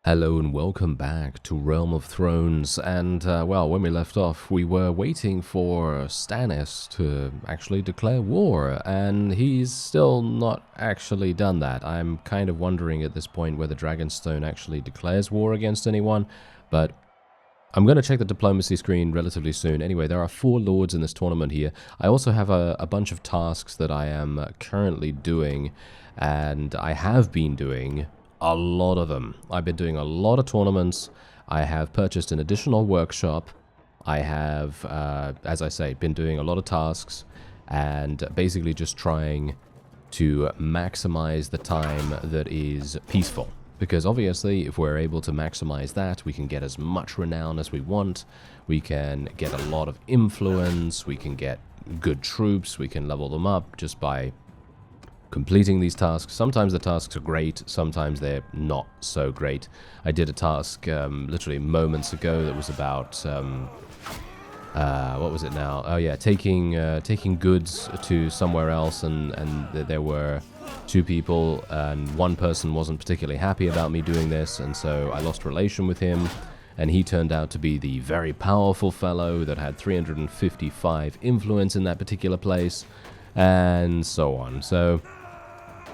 Hello and welcome back to Realm of Thrones, and well, when we left off, we were waiting for Stannis to actually declare war, and he's still not actually done that. I'm kind of wondering at this point whether Dragonstone actually declares war against anyone, but I'm going to check the diplomacy screen relatively soon. Anyway, there are 4 lords in this tournament here. I also have a bunch of tasks that I am currently doing, and I have been doing a lot of them. I've been doing a lot of tournaments. I have purchased an additional workshop. I have, as I say, been doing a lot of tasks and basically just trying to maximize the time that is peaceful. Because obviously, if we're able to maximize that, we can get as much renown as we want. We can get a lot of influence. We can get good troops. We can level them up just by completing these tasks. Sometimes the tasks are great, sometimes they're not so great. I did a task literally moments ago that was about what was it now? Oh yeah, taking goods to somewhere else, and there were 2 people, and one person wasn't particularly happy about me doing this, and so I lost relation with him, and he turned out to be the very powerful fellow that had 355 influence in that particular place, and so on. So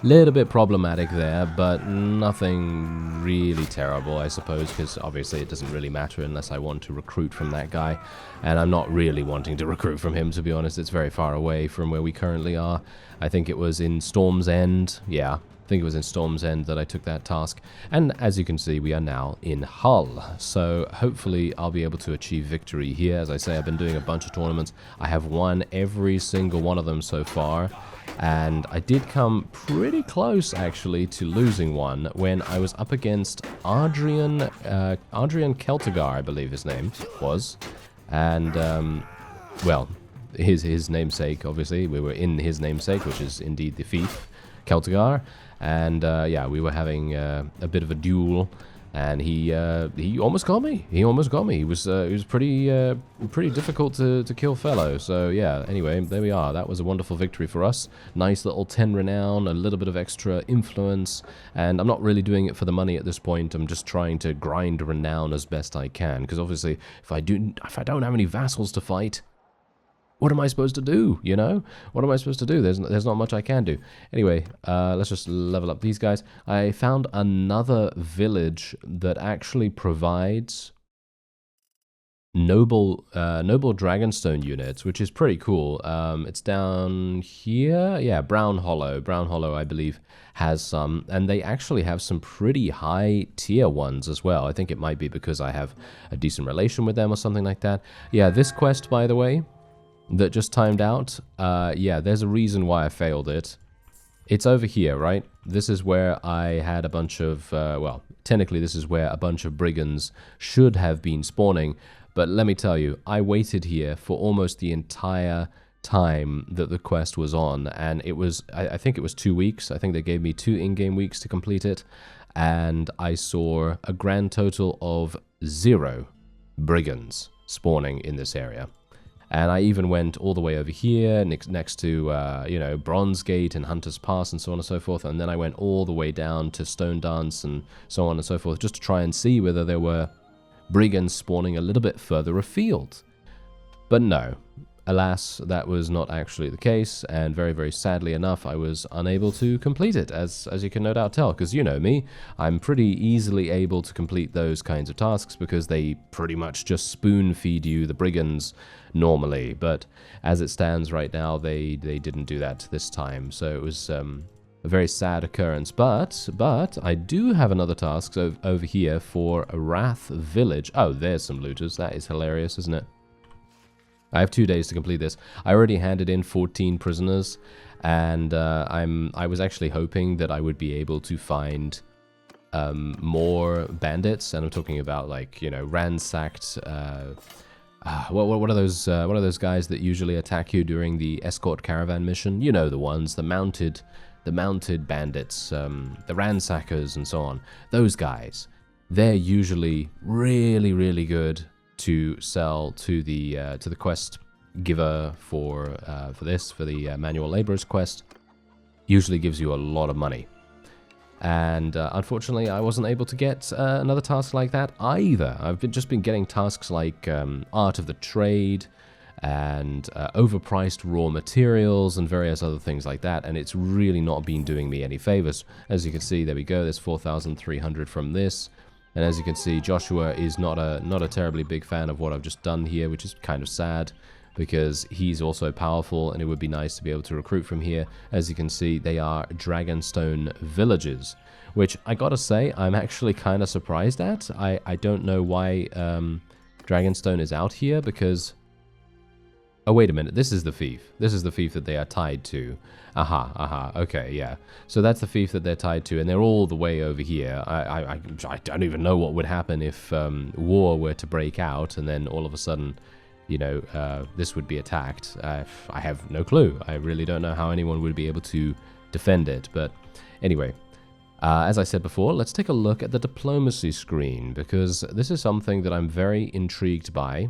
little bit problematic there, but nothing really terrible, I suppose, because obviously it doesn't really matter unless I want to recruit from that guy, and I'm not really wanting to recruit from him, to be honest. It's very far away from where we currently are. I think it was in Storm's End. Yeah, I think it was in Storm's End that I took that task, and as you can see, we are now in Hull, so hopefully I'll be able to achieve victory here. As I say, I've been doing a bunch of tournaments. I have won every single one of them so far, and I did come pretty close, actually, to losing one when I was up against Adrian Celtigar, I believe his name was, and, well, his namesake, obviously. We were in his namesake, which is indeed the fief, Celtigar, and, yeah, we were having a bit of a duel, and he almost got me. He almost got me. He was pretty difficult to kill fellow. So yeah. Anyway, there we are. That was a wonderful victory for us. Nice little 10 renown, a little bit of extra influence, and I'm not really doing it for the money at this point. I'm just trying to grind renown as best I can. Because obviously, if I don't have any vassals to fight, what am I supposed to do, you know? What am I supposed to do? There's not much I can do. Anyway, let's just level up these guys. I found another village that actually provides noble dragonstone units, which is pretty cool. It's down here. Yeah, brownhollow. Brownhollow, I believe, has some, and they actually have some pretty high tier ones as well. I think it might be because I have a decent relation with them or something like that. Yeah, this quest, by the way, that just timed out, yeah, there's a reason why I failed it. It's over here, right? This is where I had a bunch of, well, technically this is where a bunch of brigands should have been spawning, but let me tell you, I waited here for almost the entire time that the quest was on, and it was, I think it was 2 weeks. I think they gave me 2 in-game weeks to complete it, and I saw a grand total of 0 brigands spawning in this area. And I even went all the way over here, next to, you know, Bronze Gate and Hunter's Pass and so on and so forth. And then I went all the way down to Stone Dance and so on and so forth, just to try and see whether there were brigands spawning a little bit further afield. But no, alas, that was not actually the case. And very, very sadly enough, I was unable to complete it, as you can no doubt tell. Because you know me, I'm pretty easily able to complete those kinds of tasks because they pretty much just spoon feed you the brigands normally, but as it stands right now, they didn't do that this time, so it was a very sad occurrence. But I do have another task over here for a Wrath Village. Oh, there's some looters. That is hilarious, isn't it? I have 2 days to complete this. I already handed in 14 prisoners, and I was actually hoping that I would be able to find more bandits, and I'm talking about, like, you know, ransacked. What are those guys that usually attack you during the escort caravan mission? You know, the ones, the mounted bandits, the ransackers and so on. Those guys, they're usually really, really good to sell to the quest giver for the manual laborers quest. Usually gives you a lot of money. And unfortunately, I wasn't able to get another task like that either. I've just been getting tasks like Art of the Trade and overpriced raw materials and various other things like that, and it's really not been doing me any favors. As you can see, there we go, there's 4,300 from this. And as you can see, Joshua is not a terribly big fan of what I've just done here, which is kind of sad, because he's also powerful, and it would be nice to be able to recruit from here. As you can see, they are dragonstone villages, which I gotta say, I'm actually kind of surprised at. I don't know why dragonstone is out here, because... Oh, wait a minute, this is the fief. This is the fief that they are tied to. Aha, okay, yeah. So that's the fief that they're tied to, and they're all the way over here. I don't even know what would happen if war were to break out, and then all of a sudden, you know, this would be attacked. I have no clue. I really don't know how anyone would be able to defend it. But anyway, as I said before, let's take a look at the diplomacy screen, because this is something that I'm very intrigued by.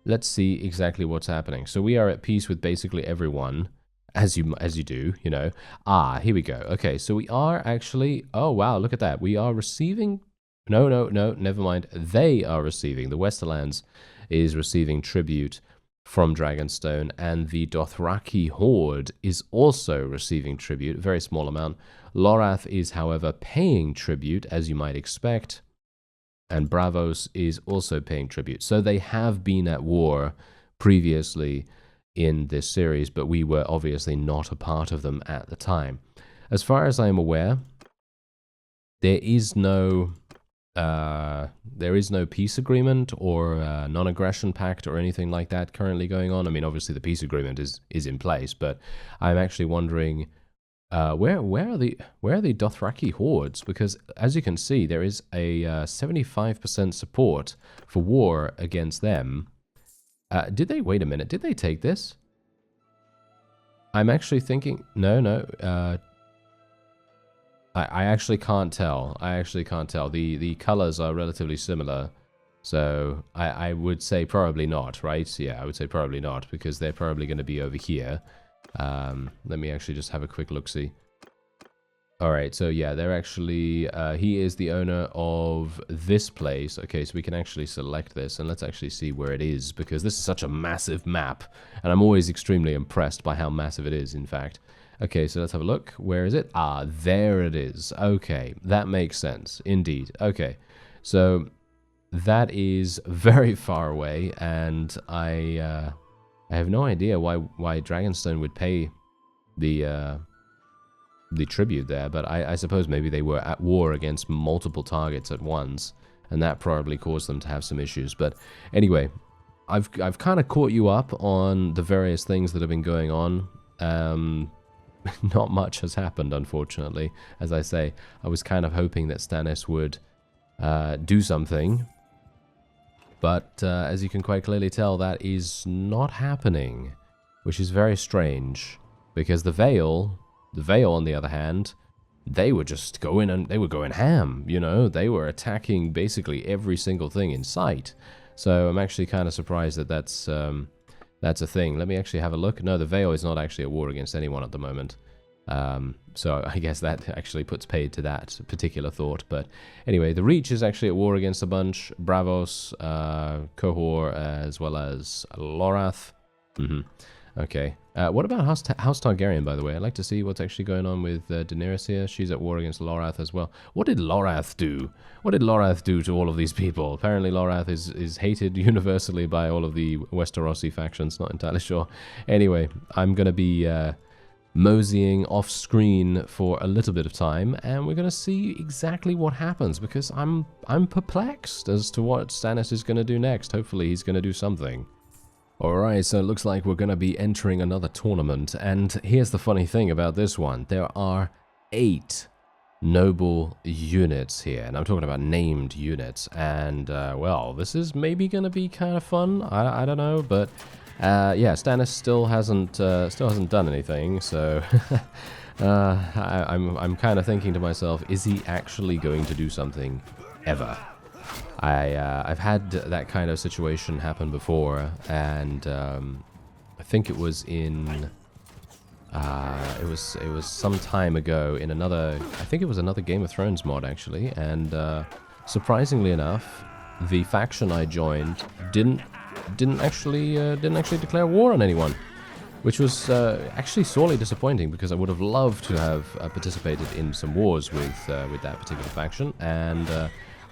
Let's see exactly what's happening. So we are at peace with basically everyone, as you do, you know. Ah, here we go. Okay, so we are actually... Oh, wow, look at that. We are receiving... No, never mind. They are receiving. The Westerlands is receiving tribute from Dragonstone, and the Dothraki Horde is also receiving tribute, a very small amount. Lorath is, however, paying tribute, as you might expect. And Braavos is also paying tribute. So they have been at war previously in this series, but we were obviously not a part of them at the time. As far as I am aware, there is no peace agreement or non-aggression pact or anything like that currently going on. I mean, obviously the peace agreement is in place, but I'm actually wondering... where are the Dothraki hordes? Because as you can see, there is a 75% support for war against them. Did they wait a minute? Did they take this? I'm actually thinking no. I actually can't tell. The colors are relatively similar, so I would say probably not, right? Yeah, I would say probably not, because they're probably going to be over here. Let me actually just have a quick look-see. Alright, so yeah, they're actually, he is the owner of this place. Okay, so we can actually select this, and let's actually see where it is, because this is such a massive map, and I'm always extremely impressed by how massive it is, in fact. Okay, so let's have a look. Where is it? Ah, there it is. Okay, that makes sense, indeed. Okay, so that is very far away, and I have no idea why Dragonstone would pay the tribute there, but I suppose maybe they were at war against multiple targets at once, and that probably caused them to have some issues. But anyway, I've kind of caught you up on the various things that have been going on. Not much has happened, unfortunately. As I say, I was kind of hoping that Stannis would do something. But as you can quite clearly tell, that is not happening, which is very strange, because the Vale, on the other hand, they were just going and they were going ham, you know, they were attacking basically every single thing in sight. So I'm actually kind of surprised that that's a thing. Let me actually have a look. No, the Vale is not actually at war against anyone at the moment. So I guess that actually puts paid to that particular thought. But anyway, the Reach is actually at war against a bunch. Braavos, Cohor, as well as Lorath. Okay. What about House Targaryen, by the way? I'd like to see what's actually going on with Daenerys here. She's at war against Lorath as well. What did Lorath do? What did Lorath do to all of these people? Apparently Lorath is hated universally by all of the Westerosi factions. Not entirely sure. Anyway, I'm going to be moseying off screen for a little bit of time, and we're going to see exactly what happens, because I'm perplexed as to what Stannis is going to do next. Hopefully he's going to do something. Alright, so it looks like we're going to be entering another tournament, and here's the funny thing about this one. There are 8 noble units here, and I'm talking about named units, and well, this is maybe going to be kind of fun. I don't know, but yeah, Stannis still hasn't done anything, so I'm kind of thinking to myself, is he actually going to do something ever? I've had that kind of situation happen before, and I think it was in It was some time ago in another, I think it was another Game of Thrones mod actually, and surprisingly enough, the faction I joined didn't actually declare war on anyone, which was actually sorely disappointing because I would have loved to have participated in some wars with that particular faction, and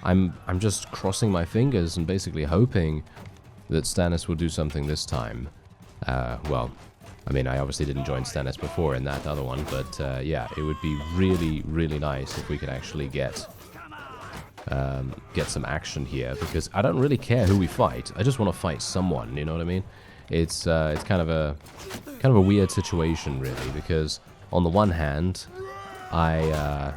I'm just crossing my fingers and basically hoping that Stannis will do something this time. Well, I mean, I obviously didn't join Stannis before in that other one, but yeah, it would be really, really nice if we could actually get some action here, because I don't really care who we fight. I just want to fight someone, you know what I mean? It's kind of a weird situation, really, because on the one hand, I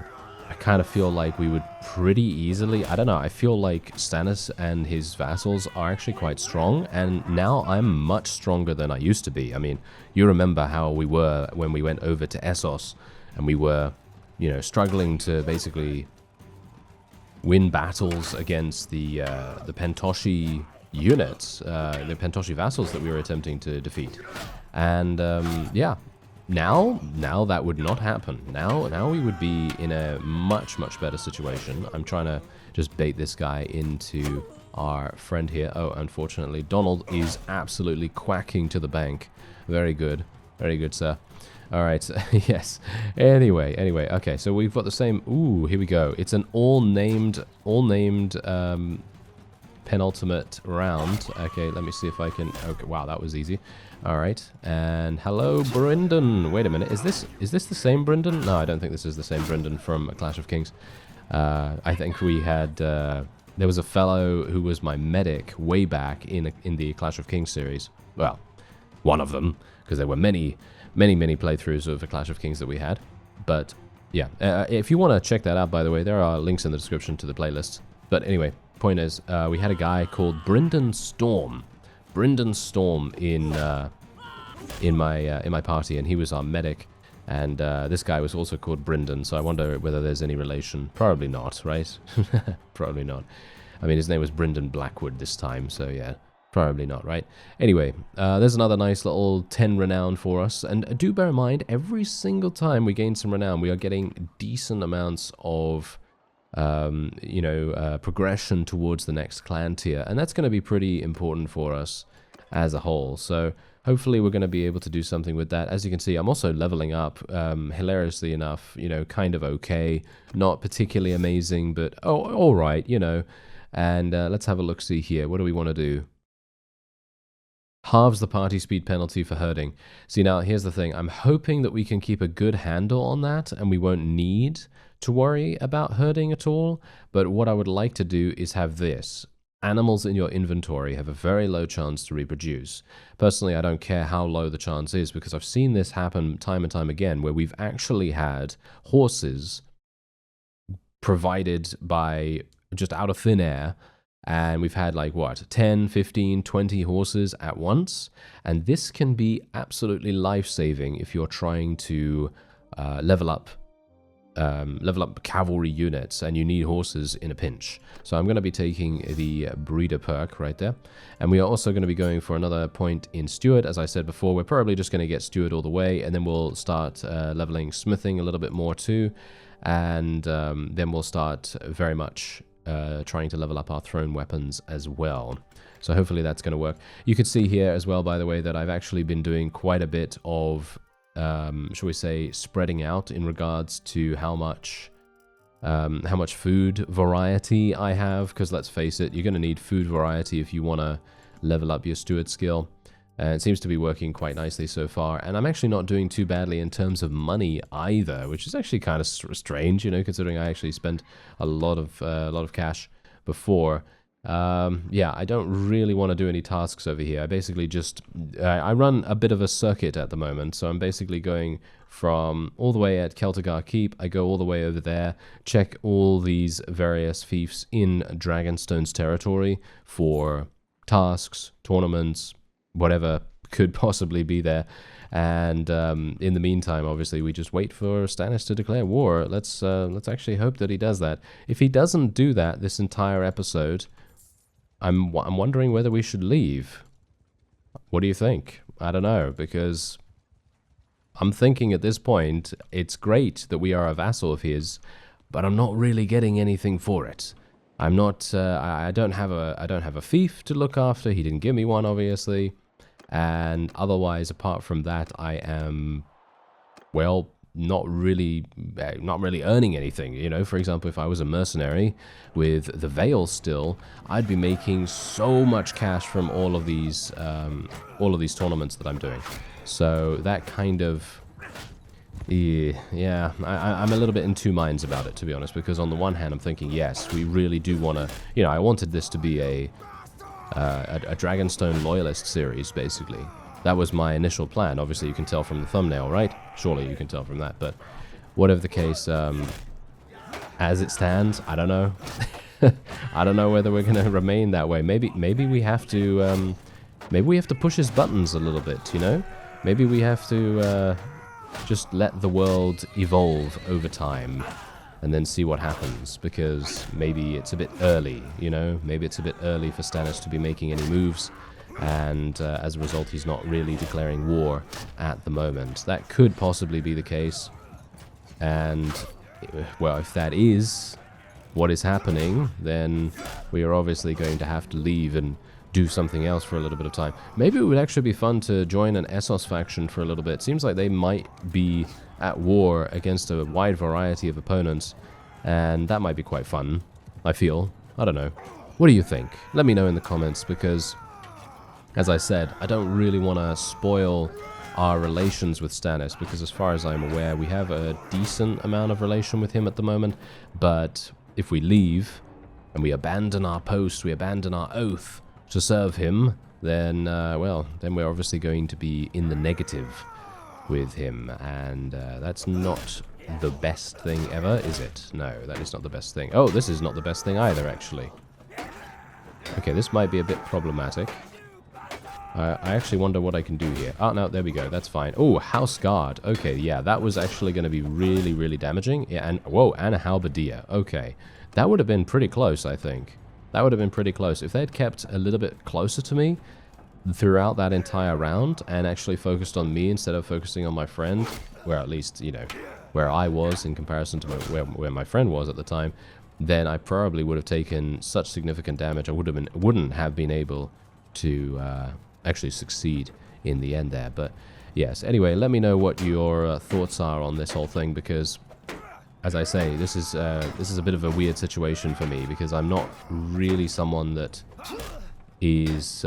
kind of feel like we would pretty easily, I don't know, I feel like Stannis and his vassals are actually quite strong, and now I'm much stronger than I used to be. I mean, you remember how we were when we went over to Essos, and we were, you know, struggling to basically win battles against the Pentoshi units, the Pentoshi vassals that we were attempting to defeat. And yeah, now that would not happen. Now we would be in a much better situation. I'm trying to just bait this guy into our friend here. Oh, unfortunately, Donald is absolutely quacking to the bank. Very good, sir. All right, yes. Anyway, okay, so we've got the same. Ooh, here we go. It's an all named penultimate round. Okay, let me see if I can. Okay, wow, that was easy. All right, and hello, Brendan. Wait a minute, is this the same Brendan? No, I don't think this is the same Brendan from Clash of Kings. I think we had. There was a fellow who was my medic way back in the Clash of Kings series. Well, one of them, because there were many playthroughs of the Clash of Kings that we had. But yeah, if you want to check that out, by the way, there are links in the description to the playlist. But anyway, point is, we had a guy called Brendan Storm. Brendan Storm in my party, and he was our medic. And this guy was also called Brendan, so I wonder whether there's any relation. Probably not, right? Probably not. I mean, his name was Brendan Blackwood this time, so yeah. Probably not, right? Anyway, there's another nice little 10 renown for us. And do bear in mind, every single time we gain some renown, we are getting decent amounts of, progression towards the next clan tier. And that's going to be pretty important for us as a whole. So hopefully we're going to be able to do something with that. As you can see, I'm also leveling up, hilariously enough, you know, kind of okay. Not particularly amazing, but all right, you know. And let's have a look-see here. What do we want to do? Halves the party speed penalty for herding. See, now, here's the thing. I'm hoping that we can keep a good handle on that, and we won't need to worry about herding at all. But what I would like to do is have this. Animals in your inventory have a very low chance to reproduce. Personally, I don't care how low the chance is, because I've seen this happen time and time again, where we've actually had horses provided by just out of thin air. And we've had like, what, 10, 15, 20 horses at once. And this can be absolutely life-saving if you're trying to level up cavalry units and you need horses in a pinch. So I'm going to be taking the breeder perk right there. And we are also going to be going for another point in steward. As I said before, we're probably just going to get steward all the way. And then we'll start leveling smithing a little bit more too. And then we'll start very much trying to level up our thrown weapons as well. So hopefully that's going to work. You can see here as well, by the way, that I've actually been doing quite a bit of, shall we say, spreading out in regards to how much food variety I have. Because let's face it, you're going to need food variety if you want to level up your steward skill. And it seems to be working quite nicely so far. And I'm actually not doing too badly in terms of money either, which is actually kind of strange, you know, considering I actually spent a lot of cash before. Yeah, I don't really want to do any tasks over here. I basically just, I run a bit of a circuit at the moment. So I'm basically going from all the way at Celtigar Keep. I go all the way over there, check all these various fiefs in Dragonstone's territory for tasks, tournaments, whatever could possibly be there. And in the meantime, obviously, we just wait for Stannis to declare war. Let's actually hope that he does that. If he doesn't do that this entire episode, I'm wondering whether we should leave. What do you think? I don't know, because I'm thinking at this point, it's great that we are a vassal of his, but I'm not really getting anything for it. I'm not, I don't have a fief to look after. He didn't give me one, obviously. And otherwise, apart from that, I am, well, not really earning anything. You know, for example, if I was a mercenary with the Veil still, I'd be making so much cash from all of these tournaments that I'm doing. So that kind of, yeah, I'm a little bit in two minds about it, to be honest, because on the one hand, I'm thinking, yes, we really do want to, you know, I wanted this to be a Dragonstone Loyalist series, basically. That was my initial plan. Obviously, you can tell from the thumbnail, right? Surely you can tell from that, but whatever the case, as it stands, I don't know. I don't know whether we're going to remain that way. Maybe we have to, push his buttons a little bit, you know? Maybe we have to, just let the world evolve over time and then see what happens, because maybe it's a bit early, you know? Maybe it's a bit early for Stannis to be making any moves, and as a result, he's not really declaring war at the moment. That could possibly be the case, and, well, if that is what is happening, then we are obviously going to have to leave and do something else for a little bit of time. Maybe it would actually be fun to join an Essos faction for a little bit. Seems like they might be at war against a wide variety of opponents, and that might be quite fun, I feel. I don't know. What do you think? Let me know in the comments, because, as I said, I don't really want to spoil our relations with Stannis, because as far as I'm aware, we have a decent amount of relation with him at the moment, but if we leave, and we abandon our post, we abandon our oath to serve him, then, well, then we're obviously going to be in the negative with him, and that's not the best thing ever, is it? No, that is not the best thing. Oh, this is not the best thing either, actually. Okay, this might be a bit problematic. I actually wonder what I can do here. Oh, no, there we go, that's fine. Oh, House Guard. Okay, yeah, that was actually going to be really, really damaging. Yeah, and, whoa, and a Halberdier. Okay, that would have been pretty close, I think. That would have been pretty close. If they'd kept a little bit closer to me throughout that entire round and actually focused on me instead of focusing on my friend, where at least, you know, where I was in comparison to where my friend was at the time, then I probably would have taken such significant damage. I wouldn't have been able to actually succeed in the end there. But yes, anyway, let me know what your thoughts are on this whole thing, because, as I say, this is a bit of a weird situation for me, because I'm not really someone that is...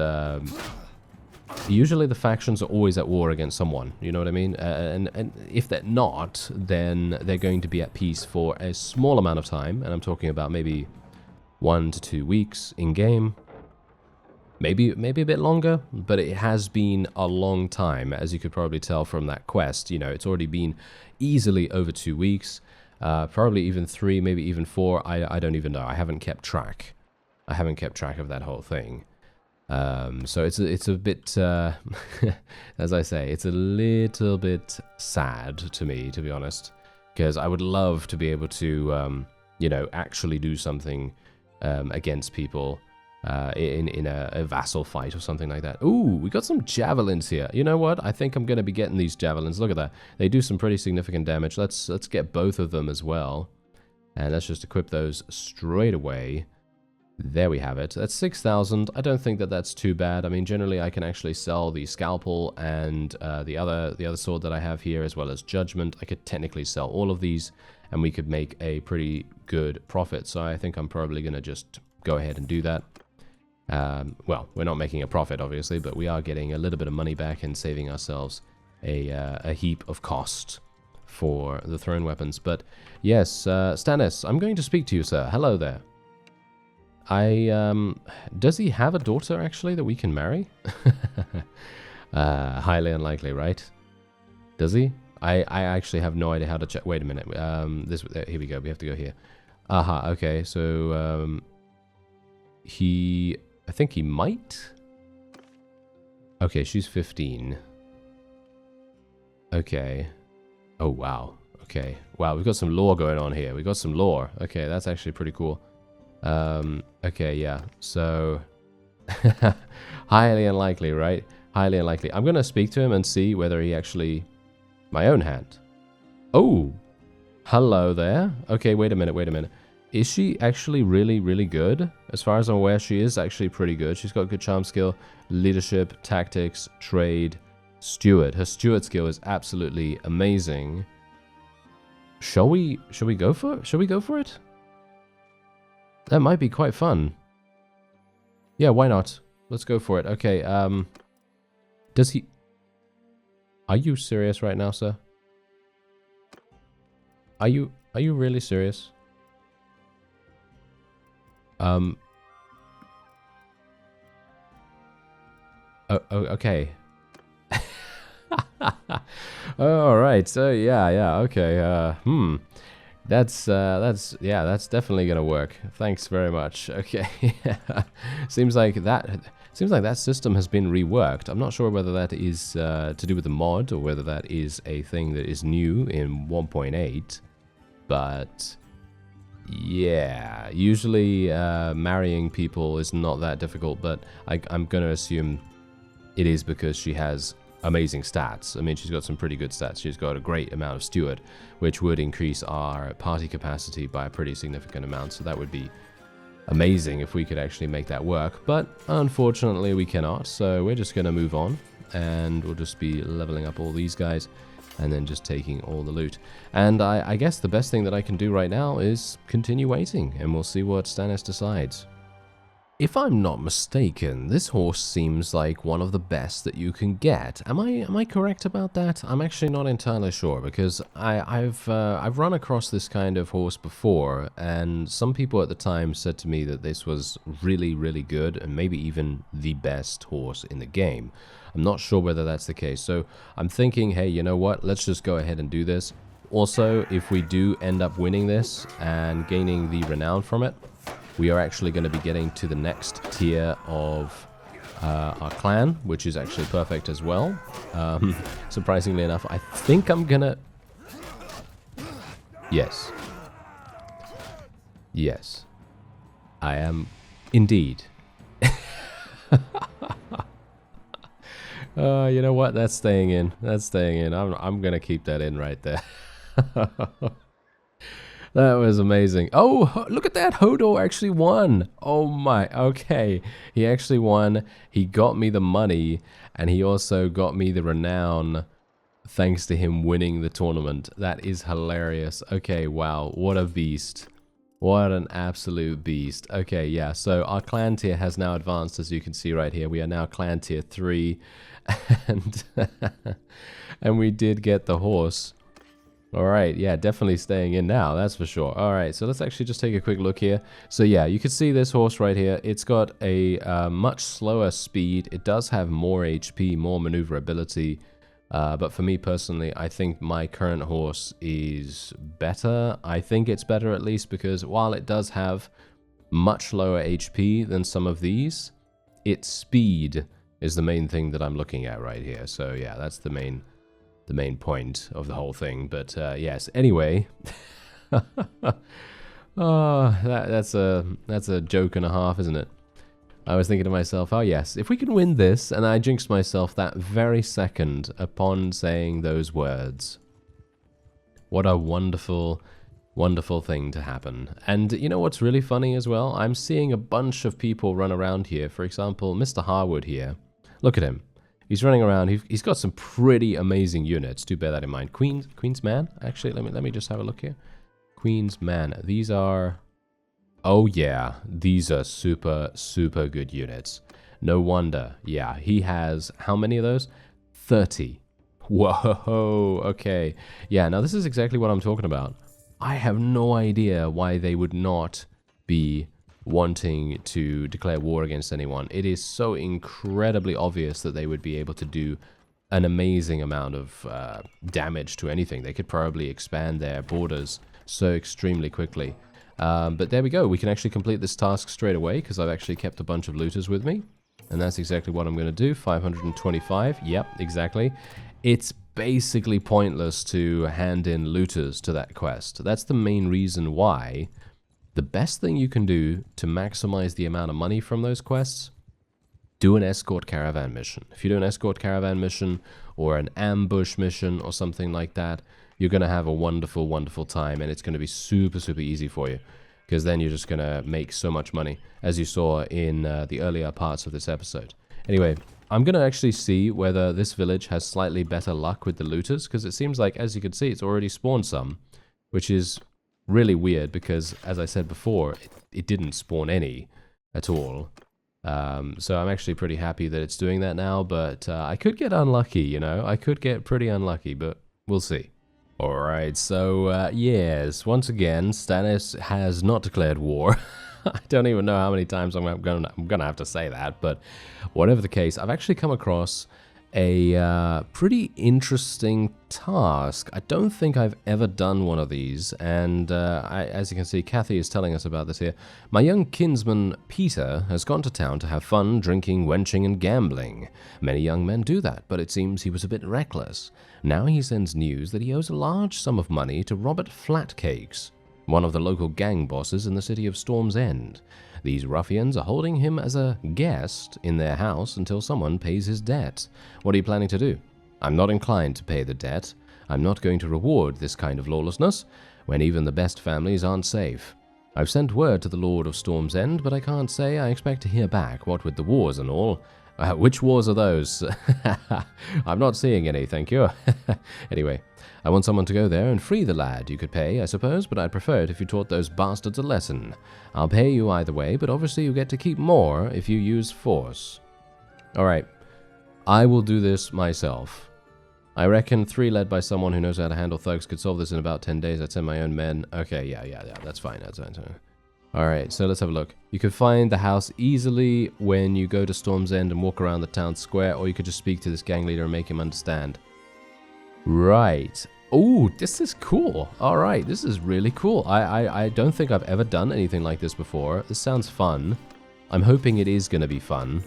usually the factions are always at war against someone, you know what I mean? And if they're not, then they're going to be at peace for a small amount of time, and I'm talking about maybe 1 to 2 weeks in-game. Maybe a bit longer, but it has been a long time, as you could probably tell from that quest. You know, it's already been easily over 2 weeks. Probably even 3, maybe even 4. I don't even know. I haven't kept track. I haven't kept track of that whole thing. So it's a bit, as I say, it's a little bit sad to me, to be honest, because I would love to be able to, you know, actually do something against people in a vassal fight or something like that. Ooh, we got some javelins here. You know what? I think I'm going to be getting these javelins. Look at that. They do some pretty significant damage. Let's get both of them as well. And let's just equip those straight away. There we have it. That's 6,000. I don't think that that's too bad. I mean, generally I can actually sell the scalpel and the other sword that I have here, as well as judgment. I could technically sell all of these, and we could make a pretty good profit. So I think I'm probably going to just go ahead and do that. Well, we're not making a profit, obviously, but we are getting a little bit of money back and saving ourselves a heap of cost for the thrown weapons. But yes, Stannis, I'm going to speak to you, sir. Hello there. Does he have a daughter, actually, that we can marry? Highly unlikely, right? Does he? I actually have no idea how to check. Wait a minute. Here we go. We have to go here. Aha, okay. So, I think he might? Okay, she's 15. Okay. Oh, wow. Okay. Wow, we've got some lore going on here. We've got some lore. Okay, that's actually pretty cool. Okay, yeah. So, highly unlikely, right? Highly unlikely. I'm going to speak to him and see whether he actually My own hand. Oh, hello there. Okay, wait a minute. Is she actually really, really good? As far as I'm aware, she is actually pretty good. She's got good charm skill, leadership, tactics, trade, steward. Her steward skill is absolutely amazing. Shall we go for it? Shall we go for it? That might be quite fun. Yeah, why not? Let's go for it. Okay, does he... Are you serious right now, sir? Are you really serious? Okay. All right. So yeah. Okay. That's definitely gonna work. Thanks very much. Okay. Seems like that system has been reworked. I'm not sure whether that is to do with the mod or whether that is a thing that is new in 1.8. But yeah, usually marrying people is not that difficult, but I'm going to assume it is because she has amazing stats. I mean, she's got some pretty good stats. She's got a great amount of steward, which would increase our party capacity by a pretty significant amount, so that would be amazing if we could actually make that work, but unfortunately we cannot, so we're just going to move on, and we'll just be leveling up all these guys, and then just taking all the loot. And I guess the best thing that I can do right now is continue waiting, and we'll see what Stannis decides. If I'm not mistaken, this horse seems like one of the best that you can get. Am I correct about that? I'm actually not entirely sure, because I've run across this kind of horse before, and some people at the time said to me that this was really, really good, and maybe even the best horse in the game. I'm not sure whether that's the case, so I'm thinking, hey, you know what? Let's just go ahead and do this. Also, if we do end up winning this and gaining the renown from it, we are actually going to be getting to the next tier of our clan, which is actually perfect as well. Surprisingly enough, I think I'm gonna... Yes. Yes. I am indeed. You know what? That's staying in. That's staying in. I'm gonna keep that in right there. That was amazing. Oh, look at that. HODOR actually won. Oh my, okay. He actually won. He got me the money, and he also got me the renown thanks to him winning the tournament. That is hilarious. Okay, wow. What a beast. What an absolute beast. Okay, yeah. So our clan tier has now advanced, as you can see right here. We are now clan tier 3. And, and we did get the horse. Alright, yeah, definitely staying in now, that's for sure. Alright, so let's actually just take a quick look here. So yeah, you can see this horse right here. It's got a much slower speed. It does have more HP, more maneuverability. But for me personally, I think my current horse is better. I think it's better at least because while it does have much lower HP than some of these, its speed is the main thing that I'm looking at right here. So yeah, that's the main point of the whole thing. But yes, anyway, oh, that's a joke and a half, isn't it? I was thinking to myself, oh yes, if we can win this, and I jinxed myself that very second upon saying those words. What a wonderful, wonderful thing to happen. And you know what's really funny as well? I'm seeing a bunch of people run around here. For example, Mr. Harwood here. Look at him. He's running around. He's got some pretty amazing units. Do bear that in mind. Queen's Man. Actually, let me just have a look here. Queen's Man. These are... Oh yeah, these are super, super good units. No wonder. Yeah, he has... How many of those? 30. Whoa, okay. Yeah, now this is exactly what I'm talking about. I have no idea why they would not be wanting to declare war against anyone. It is so incredibly obvious that they would be able to do an amazing amount of damage to anything. They could probably expand their borders so extremely quickly. But there we go. We can actually complete this task straight away because I've actually kept a bunch of looters with me. And that's exactly what I'm going to do. 525. Yep, exactly. It's basically pointless to hand in looters to that quest. That's the main reason why the best thing you can do to maximize the amount of money from those quests do an escort caravan mission. If you do an escort caravan mission or an ambush mission or something like that, you're going to have a wonderful, wonderful time, and it's going to be super, super easy for you, because then you're just going to make so much money, as you saw in the earlier parts of this episode. Anyway, I'm going to actually see whether this village has slightly better luck with the looters, because it seems like, as you can see, it's already spawned some, which is really weird, because, as I said before, it didn't spawn any at all. So I'm actually pretty happy that it's doing that now, but I could get unlucky, you know? I could get pretty unlucky, but we'll see. Alright, so yes, once again, Stannis has not declared war. I don't even know how many times I'm gonna have to say that, but whatever the case, I've actually come across a pretty interesting task. I don't think I've ever done one of these, and as you can see, Kathy is telling us about this here. My young kinsman Peter has gone to town to have fun drinking, wenching, and gambling. Many young men do that, but it seems he was a bit reckless. Now he sends news that he owes a large sum of money to Robert Flatcakes, one of the local gang bosses in the city of Storm's End. These ruffians are holding him as a guest in their house until someone pays his debt. What are you planning to do? I'm not inclined to pay the debt. I'm not going to reward this kind of lawlessness, when even the best families aren't safe. I've sent word to the Lord of Storm's End, but I can't say I expect to hear back, what with the wars and all. Which wars are those? I'm not seeing any, thank you. Anyway, I want someone to go there and free the lad. You could pay, I suppose, but I'd prefer it if you taught those bastards a lesson. I'll pay you either way, but obviously you get to keep more if you use force. Alright, I will do this myself. I reckon 3 led by someone who knows how to handle thugs could solve this in about 10 days. I'd send my own men. Okay, yeah, that's fine. That's fine. Alright, so let's have a look. You can find the house easily when you go to Storm's End and walk around the town square, or you could just speak to this gang leader and make him understand. Right. Oh, this is cool. Alright, this is really cool. I don't think I've ever done anything like this before. This sounds fun. I'm hoping it is going to be fun,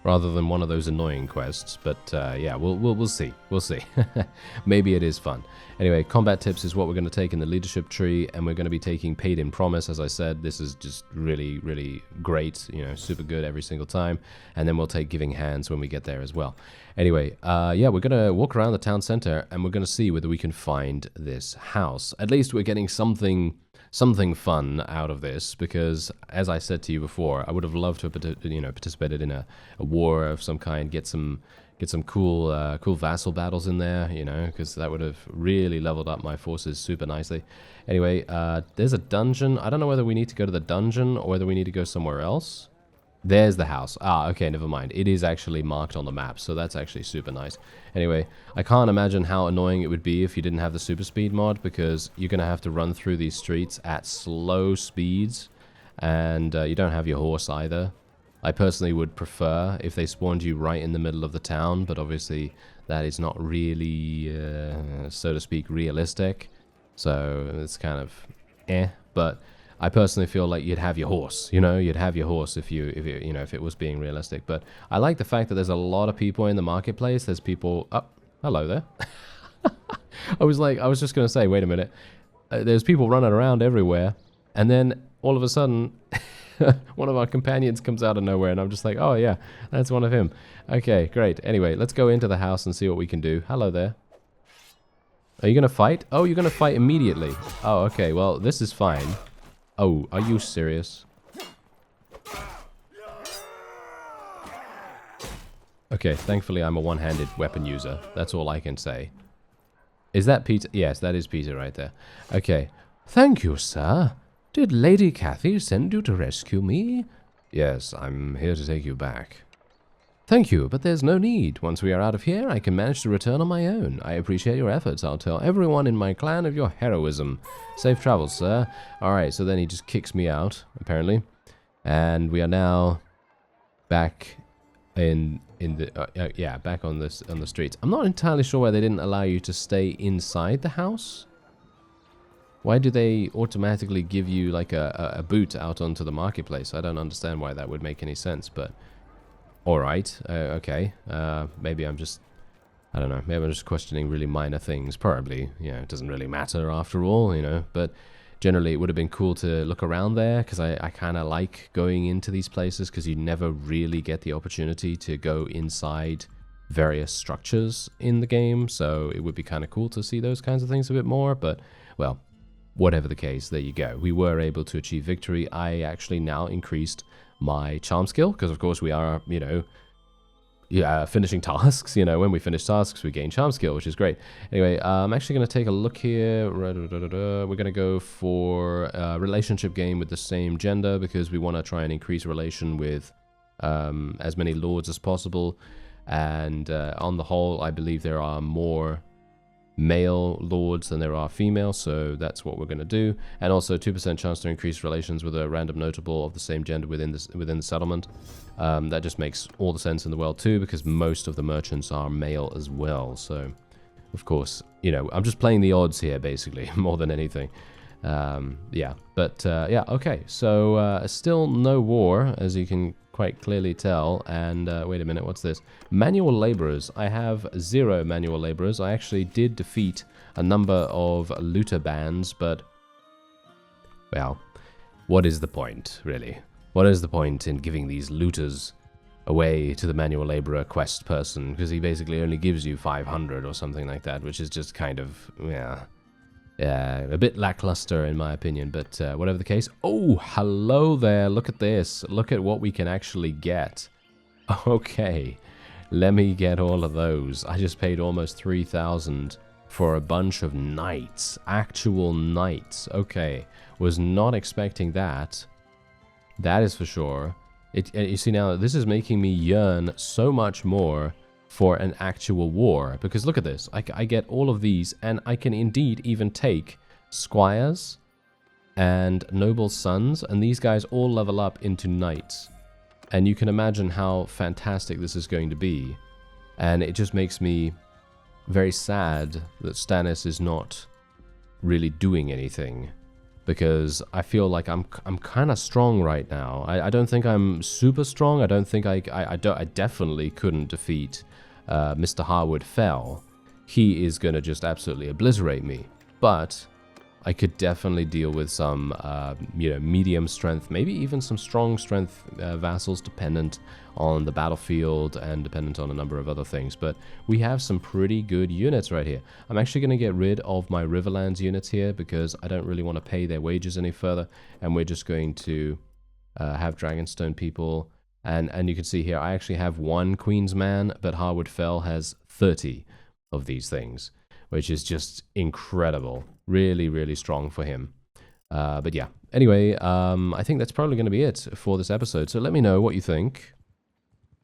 rather than one of those annoying quests, but yeah, we'll see. We'll see. Maybe it is fun. Anyway, combat tips is what we're going to take in the leadership tree, and we're going to be taking Paid in Promise. As I said, this is just really, really great, you know, super good every single time, and then we'll take Giving Hands when we get there as well. Anyway, yeah, we're going to walk around the town center, and we're going to see whether we can find this house. At least we're getting something fun out of this, because as I said to you before, I would have loved to have participated in a war of some kind, get some cool vassal battles in there, you know, because that would have really leveled up my forces super nicely. Anyway, there's a dungeon. I don't know whether we need to go to the dungeon or whether we need to go somewhere else. There's the house. Ah, okay, never mind. It is actually marked on the map, so that's actually super nice. Anyway, I can't imagine how annoying it would be if you didn't have the super speed mod, because you're going to have to run through these streets at slow speeds, and you don't have your horse either. I personally would prefer if they spawned you right in the middle of the town, but obviously that is not really, so to speak, realistic. So it's kind of but I personally feel like you'd have your horse, you know, you'd have your horse if it was being realistic. But I like the fact that there's a lot of people in the marketplace. There's people, oh, hello there. I was just going to say, wait a minute. There's people running around everywhere. And then all of a sudden, one of our companions comes out of nowhere, and I'm just like, oh yeah, that's one of him. Okay, great. Anyway, let's go into the house and see what we can do. Hello there. Are you going to fight? Oh, you're going to fight immediately. Oh, okay, well, this is fine. Oh, are you serious? Okay, thankfully I'm a one-handed weapon user. That's all I can say. Is that Peter? Yes, that is Peter right there. Okay. Thank you, sir. Did Lady Cathy send you to rescue me? Yes, I'm here to take you back. Thank you, but there's no need. Once we are out of here, I can manage to return on my own. I appreciate your efforts. I'll tell everyone in my clan of your heroism. Safe travels, sir. Alright, so then he just kicks me out, apparently. And we are now back in the back on the streets. I'm not entirely sure why they didn't allow you to stay inside the house. Why do they automatically give you like a boot out onto the marketplace? I don't understand why that would make any sense, but alright, okay. Maybe I'm just, I don't know, maybe I'm just questioning really minor things. Probably, you know, it doesn't really matter after all, you know. But generally it would have been cool to look around there, because I kind of like going into these places, because you never really get the opportunity to go inside various structures in the game, so it would be kind of cool to see those kinds of things a bit more. But, well, whatever the case, there you go. We were able to achieve victory. I actually now increased my charm skill, because of course we are, you know, finishing tasks. You know, when we finish tasks, we gain charm skill, which is great. Anyway, I'm actually going to take a look here. We're going to go for a relationship game with the same gender, because we want to try and increase relation with as many lords as possible. And on the whole, I believe there are more male lords than there are female, so that's what we're going to do. And also 2% chance to increase relations with a random notable of the same gender within the settlement. That just makes all the sense in the world too, because most of the merchants are male as well. So, of course, you know, I'm just playing the odds here, basically, more than anything. Yeah, but yeah, okay. So still no war, as you can quite clearly tell. And wait a minute, what's this? Manual laborers. I have 0 manual laborers. I actually did defeat a number of looter bands, but, well, what is the point, really? What is the point in giving these looters away to the manual laborer quest person? Because he basically only gives you 500 or something like that, which is just kind of, yeah, a bit lackluster in my opinion, but whatever the case. Oh, hello there. Look at this. Look at what we can actually get. Okay, let me get all of those. I just paid almost 3,000 for a bunch of knights. Actual knights. Okay, was not expecting that. That is for sure. You see now, this is making me yearn so much more for an actual war, because look at this. I get all of these, and I can indeed even take squires and noble sons, and these guys all level up into knights. And you can imagine how fantastic this is going to be. And it just makes me very sad that Stannis is not really doing anything, because I feel like I'm kind of strong right now. I don't think I'm super strong. I don't think I definitely couldn't defeat Mr. Harwood Fell. He is going to just absolutely obliterate me. But I could definitely deal with some, you know, medium strength, maybe even some strong strength vassals, dependent on the battlefield and dependent on a number of other things. But we have some pretty good units right here. I'm actually going to get rid of my Riverlands units here, because I don't really want to pay their wages any further. And we're just going to have Dragonstone people. And you can see here, I actually have 1 Queen's Man, but Harwood Fell has 30 of these things, which is just incredible. Really, really strong for him. But yeah, anyway, I think that's probably going to be it for this episode. So let me know what you think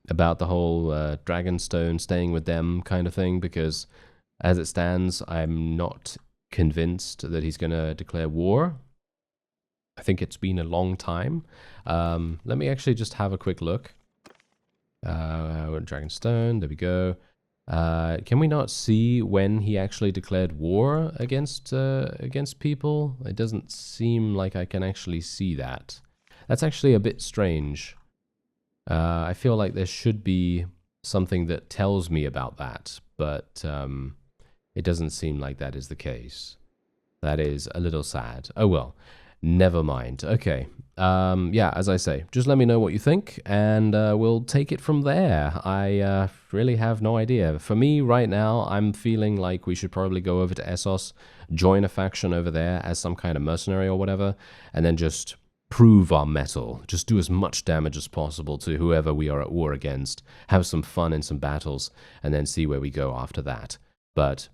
about the whole Dragonstone, staying with them kind of thing, because as it stands, I'm not convinced that he's going to declare war. I think it's been a long time. Let me actually just have a quick look. Dragonstone, there we go. Can we not see when he actually declared war against people? It doesn't seem like I can actually see that. That's actually a bit strange. I feel like there should be something that tells me about that, but it doesn't seem like that is the case. That is a little sad. Oh well. Never mind. Okay. Yeah, as I say, just let me know what you think, and we'll take it from there. I really have no idea. For me, right now, I'm feeling like we should probably go over to Essos, join a faction over there as some kind of mercenary or whatever, and then just prove our mettle. Just do as much damage as possible to whoever we are at war against, have some fun in some battles, and then see where we go after that. But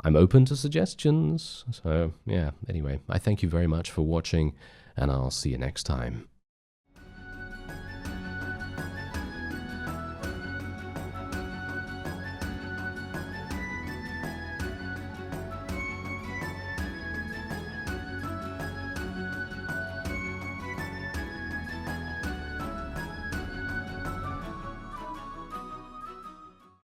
I'm open to suggestions. So, yeah, anyway, I thank you very much for watching, and I'll see you next time.